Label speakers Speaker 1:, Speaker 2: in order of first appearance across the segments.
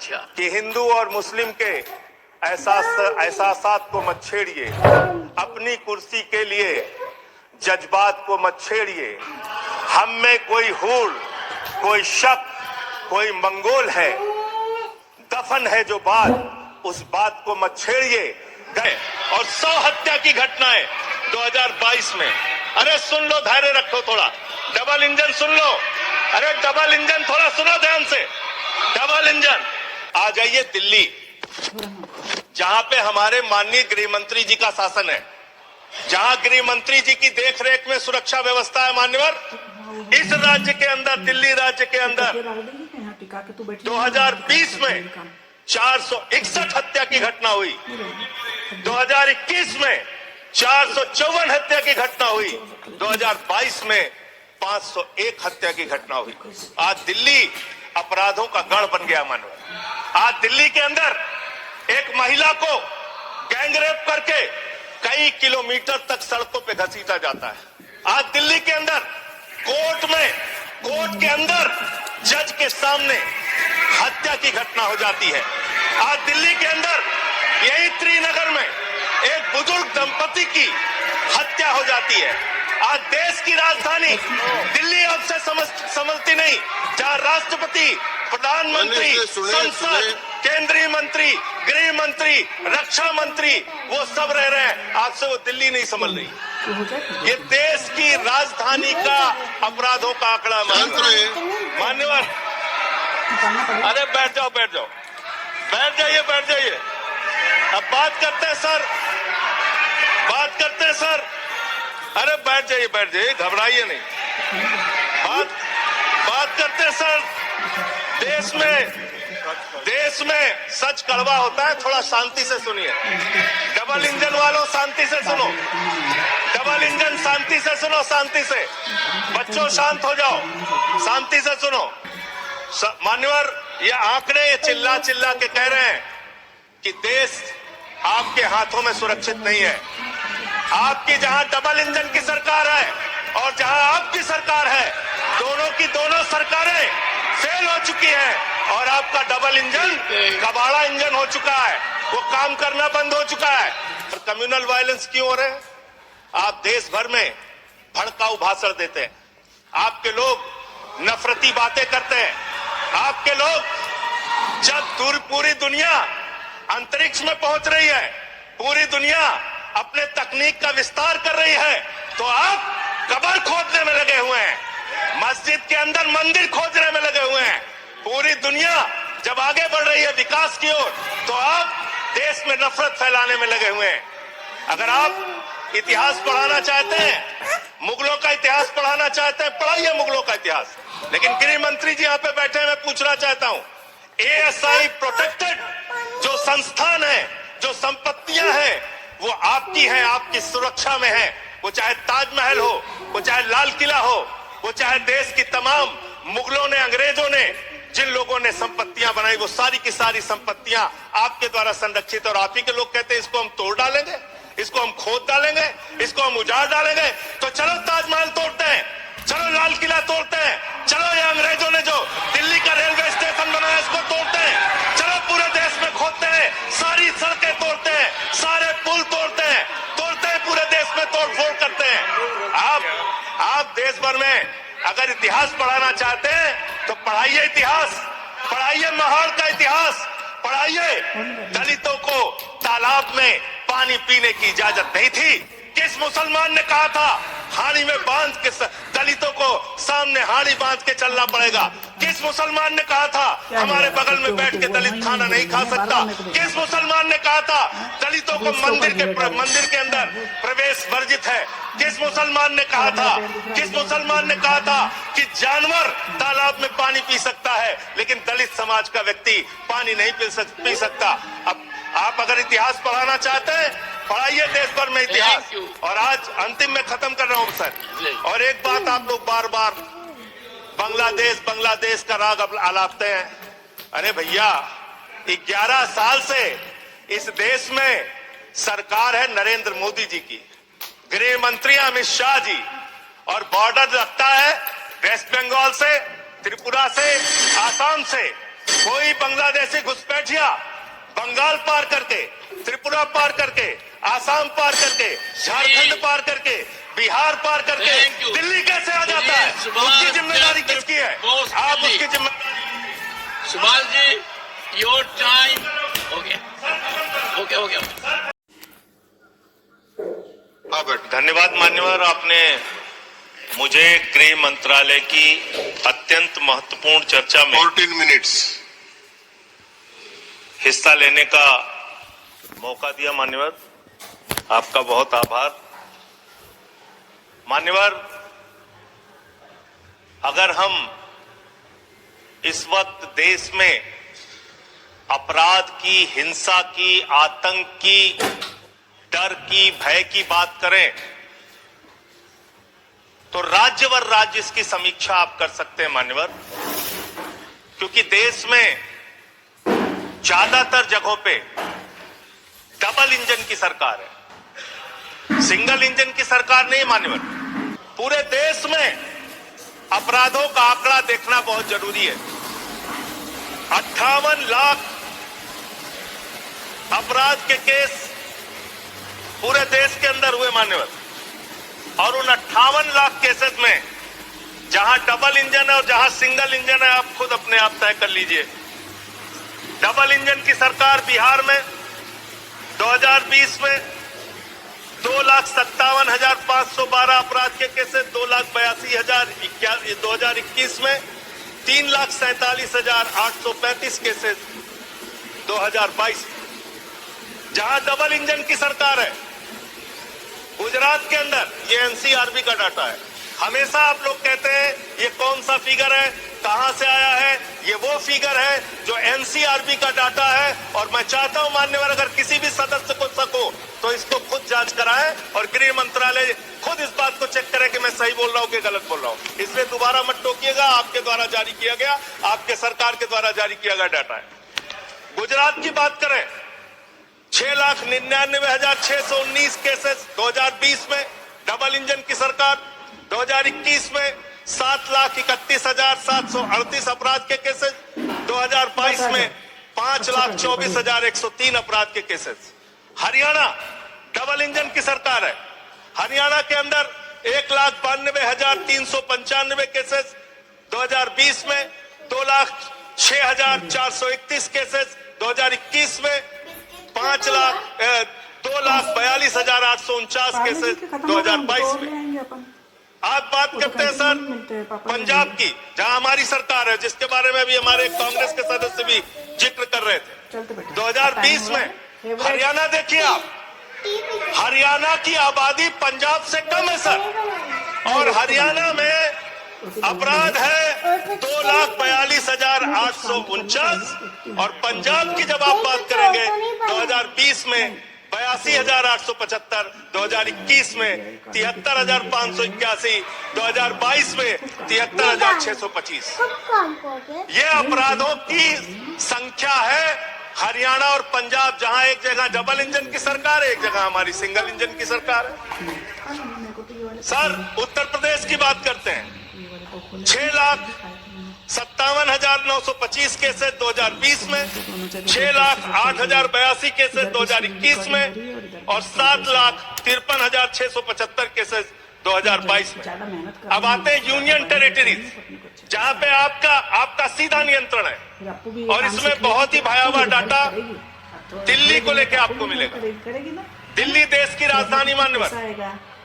Speaker 1: अच्छा,
Speaker 2: कि हिंदू और मुस्लिम के एहसासात को मत छेड़िए, अपनी कुर्सी के लिए जज्बात को मत छेड़िए। हम में कोई हूड़, कोई शक, कोई मंगोल है, दफन है जो बात, उस बात को मत छेड़िए। और 100 हत्या की घटनाएं 2022 में। अरे सुन लो, धैर्य रखो थोड़ा, डबल इंजन सुन लो, अरे डबल इंजन थोड़ा सुनो ध्यान से, डबल इंजन। आ जाइए दिल्ली, जहां पे हमारे माननीय गृह मंत्री जी का शासन है, जहां गृह मंत्री जी की देखरेख में सुरक्षा व्यवस्था है मान्यवर। इस राज्य के अंदर, दिल्ली राज्य के अंदर 2020 में 461 हत्या की घटना हुई, 2021 में 454 हत्या की घटना हुई, 2022 में 501 हत्या की घटना हुई। आज दिल्ली अपराधों का गढ़ बन गया मानव। आज दिल्ली के अंदर एक महिला को गैंगरेप करके कई किलोमीटर तक सड़कों पे घसीटा जाता है। आज दिल्ली के अंदर कोर्ट के अंदर जज के सामने हत्या की घटना हो जाती है। आज दिल्ली के अंदर यही त्रिनगर में एक बुजुर्ग दंपति की हत्या हो जाती है। आज देश की राजधानी दिल्ली आपसे समझती नहीं, जहां राष्ट्रपति, प्रधानमंत्री, संसद, केंद्रीय मंत्री, गृह मंत्री, रक्षा मंत्री, वो सब रह रहे हैं, आपसे वो दिल्ली नहीं समझ रही। ये देश की राजधानी का अपराधों का आंकड़ा मान्यवर। अरे बैठ जाओ, बैठ जाओ, बैठ जाइए, बैठ जाइए। अब बात करते हैं सर, बात करते हैं सर। अरे बैठ जाइए, बैठ जाइए, घबराइए नहीं। बात करते हैं सर। देश में सच कड़वा होता है, थोड़ा शांति से सुनिए। डबल इंजन वालों शांति से सुनो, डबल इंजन शांति से सुनो, शांति से। बच्चों शांत हो जाओ, शांति से सुनो। मान्यवर, ये आंकड़े चिल्ला चिल्ला के कह रहे हैं कि देश आपके हाथों में सुरक्षित नहीं है। आपकी जहां डबल इंजन की सरकार है और जहां आपकी सरकार है, दोनों की दोनों सरकारें फेल हो चुकी हैं और आपका डबल इंजन कबाड़ा इंजन हो चुका है, वो काम करना बंद हो चुका है। और कम्युनल वायलेंस क्यों हो रहे हैं? आप देश भर में भड़काऊ भाषण देते हैं, आपके लोग नफरती बातें करते हैं, आपके लोग जब पूरी दुनिया अंतरिक्ष में पहुंच रही है, पूरी दुनिया अपने तकनीक का विस्तार कर रही है, तो आप कब्र खोदने में लगे हुए हैं, मस्जिद के अंदर मंदिर खोदने में लगे हुए हैं। पूरी दुनिया जब आगे बढ़ रही है विकास की ओर, तो आप देश में नफरत फैलाने में लगे हुए हैं। अगर आप इतिहास पढ़ाना चाहते हैं, मुगलों का इतिहास पढ़ाना चाहते हैं, पढ़ाइए मुगलों का इतिहास। लेकिन गृह मंत्री जी यहाँ पे बैठे हैं, मैं पूछना चाहता हूँ, ASI प्रोटेक्टेड जो संस्थान है, जो संपत्तियां हैं, वो आपकी हैं, आपकी सुरक्षा में है। वो चाहे ताजमहल हो, वो चाहे लाल किला हो, वो चाहे देश की तमाम मुगलों ने, अंग्रेजों ने जिन लोगों ने संपत्तियां बनाई, वो सारी की सारी संपत्तियां आपके द्वारा संरक्षित। और आप ही के लोग कहते हैं इसको हम तोड़ डालेंगे, इसको हम खोद डालेंगे, इसको हम उजाड़ डालेंगे। तो चलो ताजमहल तोड़ते हैं, चलो लाल किला तोड़ते हैं, चलो ये अंग्रेजों ने जो दिल्ली का रेलवे स्टेशन बनाया इसको तोड़ते हैं, चलो पूरे देश में खोदते हैं, सारी सड़कें तोड़ते हैं, सारे पुल तोड़ते हैं, पूरे देश में तोड़फोड़ करते हैं। आप देश भर में अगर इतिहास पढ़ाना चाहते हैं तो पढ़ाइए इतिहास, पढ़ाइए महाड़ का इतिहास, पढ़ाइए। दलितों को तालाब में पानी पीने की इजाजत नहीं थी। किस मुसलमान ने कहा था हाड़ी में बांध के दलितों को सामने हाड़ी बांध के चलना पड़ेगा? किस मुसलमान ने कहा था हमारे बगल में बैठ के दलित खाना नहीं खा सकता? किस मुसलमान ने कहा था दलितों को मंदिर के अंदर प्रवेश वर्जित है? किस मुसलमान ने कहा था, किस मुसलमान ने कहा था कि जानवर तालाब में पानी पी सकता है लेकिन दलित समाज का व्यक्ति पानी नहीं पी सकता? अब आप अगर इतिहास पढ़ाना चाहते हैं, पढ़ाइए देश भर में इतिहास। और आज अंतिम में खत्म कर रहा हूं सर, और एक बात आप लोग बार बार बांग्लादेश का राग आलापते हैं। अरे भैया, 11 साल से इस देश में सरकार है नरेंद्र मोदी जी की, गृह मंत्री अमित शाह जी, और बॉर्डर लगता है वेस्ट बंगाल से, त्रिपुरा से, आसाम से। कोई बांग्लादेशी घुस मेझिया बंगाल पार करके, त्रिपुरा पार करके, आसाम पार करके, झारखंड पार करके, बिहार पार करके दिल्ली कैसे आ जाता है? उसकी जिम्मेदारी किसकी है? आप उसकी जिम्मेदारी।
Speaker 1: सुभाष जी, योर टाइम हो गया। ओके।
Speaker 2: धन्यवाद मान्यवर, आपने मुझे गृह मंत्रालय की अत्यंत महत्वपूर्ण चर्चा में
Speaker 3: 14 मिनट्स
Speaker 2: हिस्सा लेने का मौका दिया। मान्यवर, आपका बहुत आभार। मान्यवर, अगर हम इस वक्त देश में अपराध की, हिंसा की, आतंक की, डर की, भय की बात करें तो राज्यवर राज्य इसकी समीक्षा आप कर सकते हैं मान्यवर, क्योंकि देश में ज्यादातर जगहों पे डबल इंजन की सरकार है, सिंगल इंजन की सरकार नहीं मान्यवर। पूरे देश में अपराधों का आंकड़ा देखना बहुत जरूरी है। 58 लाख अपराध के केस पूरे देश के अंदर हुए मान्यवर, और उन 58 लाख केसेस में जहां डबल इंजन है और जहां सिंगल इंजन है, आप खुद अपने आप तय कर लीजिए। डबल इंजन की सरकार बिहार में 2020 में 2,57,512 अपराध के केसेस, 2,82,000। 2021 में 3,47,835 केसेस 2022 में। जहां डबल इंजन की सरकार है गुजरात के अंदर, ये एनसीआरबी का डाटा है। हमेशा आप लोग कहते हैं ये कौन सा फिगर है, कहां से आया है? ये वो फिगर है जो एनसीआरबी का डाटा है। और मैं चाहता हूं मान्यवर, अगर किसी भी सदस्य को शक हो तो इसको खुद जांच कराएं और गृह मंत्रालय खुद इस बात को चेक करे कि मैं सही बोल रहा हूं कि गलत बोल रहा हूं। इसलिए दोबारा मत टोकिएगा, आपके द्वारा जारी किया गया, आपके सरकार के द्वारा जारी किया गया डाटा है। गुजरात की बात करें, 6,99,619 केसेस 2020 में डबल इंजन की सरकार। 2021 में 7,31,738 अपराध के केसेस। 2022 में 5,24,103 अपराध के केसेस। हरियाणा डबल इंजन की सरकार है। हरियाणा के अंदर 1,92,395 केसेस। 2020 में 2,06,431 केसेस। 2021 में 2,42,849 केसेस 2022 में। आप बात करते हैं सर पंजाब की, जहां हमारी सरकार है, जिसके बारे में भी हमारे कांग्रेस के सदस्य भी जिक्र कर रहे थे। 2020 में हरियाणा देखिए आप, हरियाणा की आबादी पंजाब से कम है सर, और हरियाणा में अपराध है 2,42,849। और पंजाब की जब आप बात करेंगे 2020 में 82,875, 2021 में 73,581, 2022 में 73,625। ये अपराधों की संख्या है हरियाणा और पंजाब, जहां एक जगह डबल इंजन की सरकार है, एक जगह हमारी सिंगल इंजन की सरकार है। सर उत्तर प्रदेश की बात करते हैं, 6,57,925 केसेस 2020 में, 6,08,082 केसेस 2021 में, और 7,53,675 केसेस 2022 में। अब आते हैं यूनियन टेरिटरीज, जहां पे आपका सीधा नियंत्रण है, और इसमें बहुत ही भयावह डाटा दिल्ली को लेकर आपको मिलेगा। दिल्ली देश की राजधानी मान्यवर,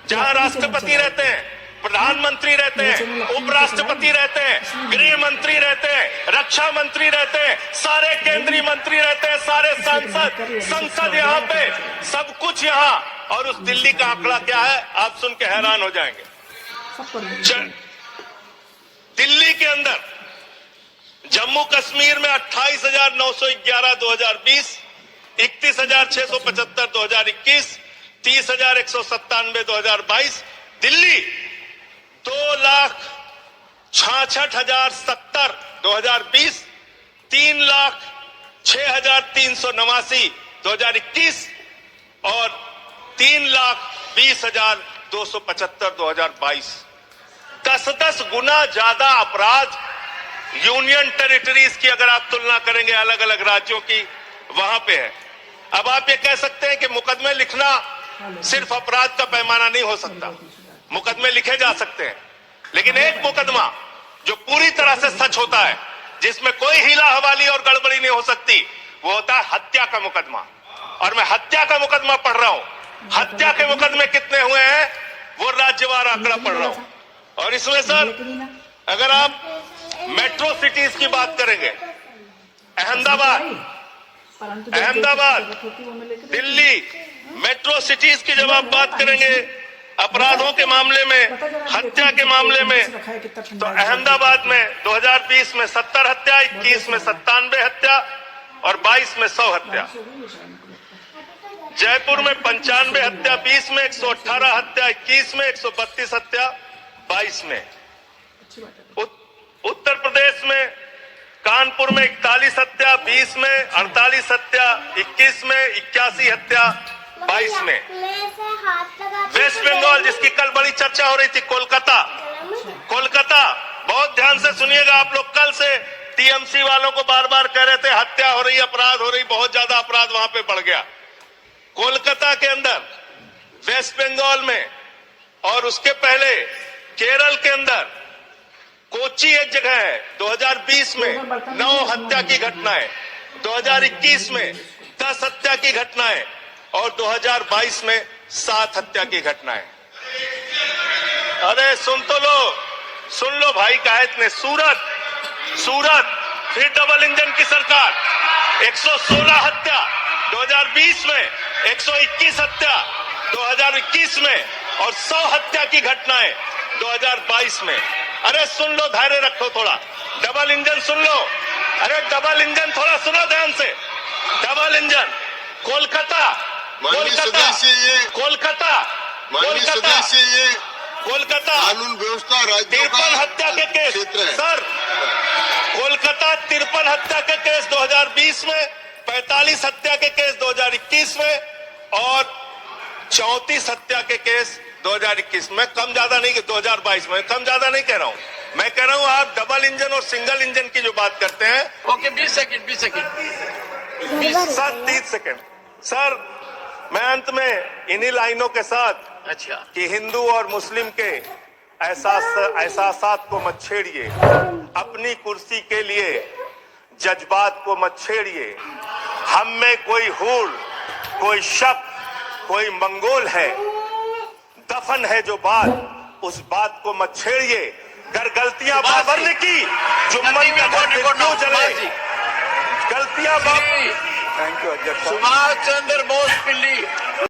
Speaker 2: जहां राष्ट्रपति रहते हैं, प्रधानमंत्री रहते हैं, उपराष्ट्रपति रहते हैं, गृह मंत्री रहते हैं, रक्षा मंत्री रहते हैं, सारे केंद्रीय मंत्री रहते हैं, सारे संसद यहाँ पे, सब कुछ यहाँ। और उस दिल्ली का आंकड़ा क्या है, आप सुन के हैरान हो जाएंगे। दिल्ली के अंदर जम्मू कश्मीर में 28,911 2020, 31,675 2021, 30,197 2022। दिल्ली 2,66,070 2020, 3,06,389 2021, और 3,20,275 2022। 10-10 गुना ज्यादा अपराध यूनियन टेरिटरीज की अगर आप तुलना करेंगे अलग अलग राज्यों की, वहां पे है। अब आप ये कह सकते हैं कि मुकदमे लिखना सिर्फ अपराध का पैमाना नहीं हो सकता, मुकदमे लिखे जा सकते हैं, लेकिन एक मुकदमा जो पूरी तरह से सच होता है, जिसमें कोई हीला हवाली और गड़बड़ी नहीं हो सकती, वो होता है हत्या का मुकदमा। और मैं हत्या का मुकदमा पढ़ रहा हूं। हत्या के मुकदमे कितने हुए हैं वो राज्यवार आंकड़ा पढ़ रहा हूं। और इसमें सर अगर आप मेट्रो सिटीज की बात करेंगे, अहमदाबाद, दिल्ली, मेट्रो सिटीज की जब आप बात करेंगे अपराधों के मामले में, हत्या के मामले में, तो अहमदाबाद में 2020 में 70 हत्या, 21 में 97 हत्या और 22 में 100 हत्या। जयपुर में 95 हत्या 20 में, 118 हत्या 21 में, 132 हत्या 22 में। उत्तर प्रदेश में कानपुर में 41 हत्या 20 में, 48 हत्या 21 में, 81 हत्या 22 में। वेस्ट बंगाल जिसकी कल बड़ी चर्चा हो रही थी, कोलकाता, बहुत ध्यान से सुनिएगा आप लोग। कल से टीएमसी वालों को बार बार कह रहे थे हत्या हो रही, अपराध हो रही, बहुत ज्यादा अपराध वहां पे बढ़ गया। कोलकाता के अंदर, वेस्ट बंगाल में और उसके पहले केरल के अंदर, कोची एक जगह है, 2020 में 9 हत्या की घटनाएं, 2021 में 10 हत्या की घटनाएं और 2022 में 7 हत्या की घटनाएं। अरे सुन लो भाई, कहा इतने। सूरत फिर डबल इंजन की सरकार, 116 हत्या 2020 में, 121 हत्या 2021 में और 100 हत्या की घटनाएं 2022 में। अरे सुन लो, धैर्य रखो थोड़ा। डबल इंजन सुन लो, अरे डबल इंजन थोड़ा सुनो ध्यान से। डबल इंजन, कोलकाता,
Speaker 3: कानून व्यवस्था
Speaker 2: 53 हत्या के केस सर, कोलकाता 53 हत्या के केस 2020 में, 45 हत्या के केस 2021 में और 34 हत्या के केस 2021 में। कम ज्यादा नहीं कि 2022 में, कम ज्यादा नहीं कह रहा हूं, मैं कह रहा हूं आप डबल इंजन और सिंगल इंजन की जो बात करते हैं।
Speaker 1: Okay, 20 second
Speaker 2: sir 30 second sir, मैं अंत में इन्हीं लाइनों के साथ,
Speaker 1: अच्छा,
Speaker 2: कि हिंदू और मुस्लिम के एहसासात को मत छेड़िए, अपनी कुर्सी के लिए जज्बात को मत छेड़िए। हम में कोई हूड़, कोई शक, कोई मंगोल है, दफन है जो बात, उस बात को मत छेड़िए। अगर गलतियां बाबर ने की, जुम्मन का घर क्यों जले, गलतियां बाबर। थैंक यू अध्यक्ष।
Speaker 1: सुभाष चंद्र बोस